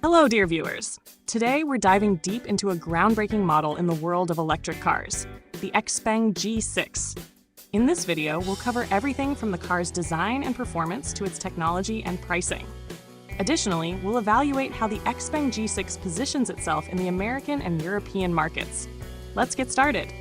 Hello, dear viewers. Today, we're diving deep into a groundbreaking model in the world of electric cars, the Xpeng G6. In this video, we'll cover everything from the car's design and performance to its technology and pricing. Additionally, we'll evaluate how the Xpeng G6 positions itself in the American and European markets. Let's get started.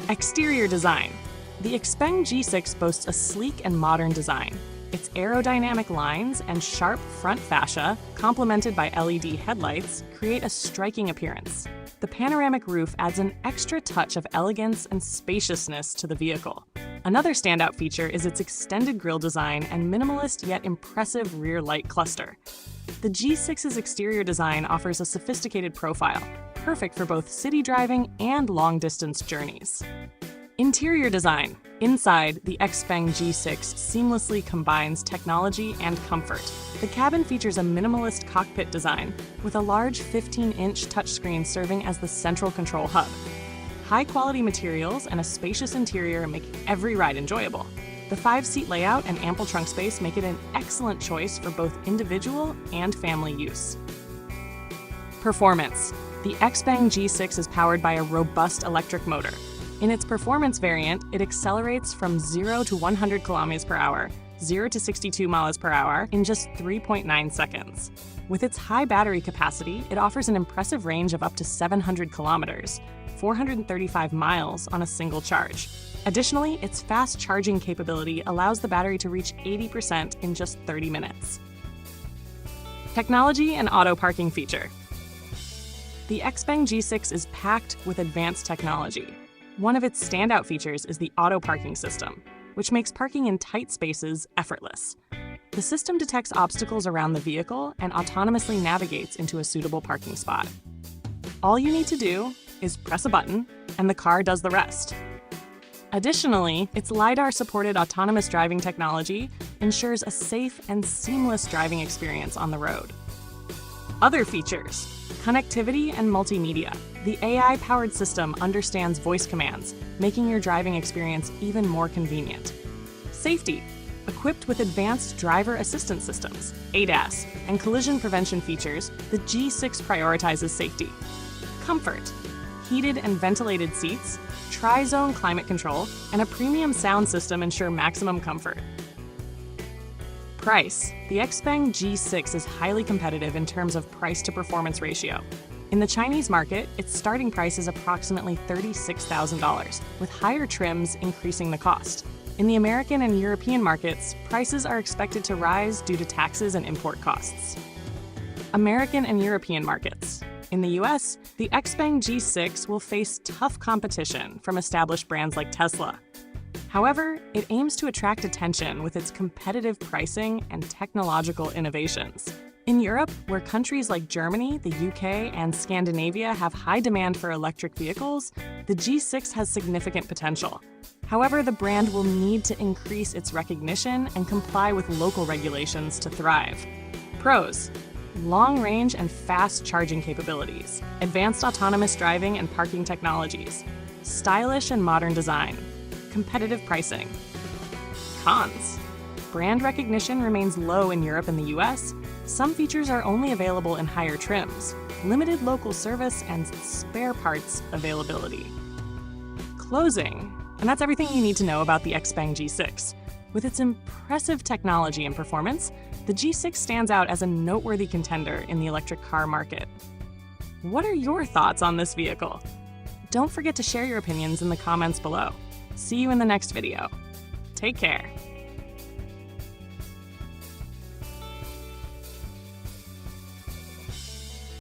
Exterior design. The Xpeng G6 boasts a sleek and modern design. Its aerodynamic lines and sharp front fascia, complemented by LED headlights, create a striking appearance. The panoramic roof adds an extra touch of elegance and spaciousness to the vehicle. Another standout feature is its extended grille design and minimalist yet impressive rear light cluster. The G6's exterior design offers a sophisticated profile, perfect for both city driving and long-distance journeys. Interior design. Inside, the Xpeng G6 seamlessly combines technology and comfort. The cabin features a minimalist cockpit design, with a large 15-inch touchscreen serving as the central control hub. High-quality materials and a spacious interior make every ride enjoyable. The 5-seat layout and ample trunk space make it an excellent choice for both individual and family use. Performance. The Xpeng G6 is powered by a robust electric motor. In its performance variant, it accelerates from 0 to 100 km per hour, 0 to 62 miles per hour in just 3.9 seconds. With its high battery capacity, it offers an impressive range of up to 700 kilometers, 435 miles on a single charge. Additionally, its fast charging capability allows the battery to reach 80% in just 30 minutes. Technology and auto parking feature. The Xpeng G6 is packed with advanced technology. One of its standout features is the auto parking system, which makes parking in tight spaces effortless. The system detects obstacles around the vehicle and autonomously navigates into a suitable parking spot. All you need to do is press a button, and the car does the rest. Additionally, its LiDAR-supported autonomous driving technology ensures a safe and seamless driving experience on the road. Other features: connectivity and multimedia. The AI-powered system understands voice commands, making your driving experience even more convenient. Safety. Equipped with advanced driver assistance systems, ADAS, and collision prevention features, the G6 prioritizes safety. Comfort. Heated and ventilated seats, tri-zone climate control, and a premium sound system ensure maximum comfort. Price. The Xpeng G6 is highly competitive in terms of price-to-performance ratio. In the Chinese market, its starting price is approximately $36,000, with higher trims increasing the cost. In the American and European markets, prices are expected to rise due to taxes and import costs. American and European markets. In the US, the Xpeng G6 will face tough competition from established brands like Tesla. However, it aims to attract attention with its competitive pricing and technological innovations. In Europe, where countries like Germany, the UK, and Scandinavia have high demand for electric vehicles, the G6 has significant potential. However, the brand will need to increase its recognition and comply with local regulations to thrive. Pros: long range and fast charging capabilities, advanced autonomous driving and parking technologies, stylish and modern design, competitive pricing. Cons: brand recognition remains low in Europe and the US. Some features are only available in higher trims, limited local service, and spare parts availability. Closing. And that's everything you need to know about the Xpeng G6. With its impressive technology and performance, the G6 stands out as a noteworthy contender in the electric car market. What are your thoughts on this vehicle? Don't forget to share your opinions in the comments below. See you in the next video. Take care.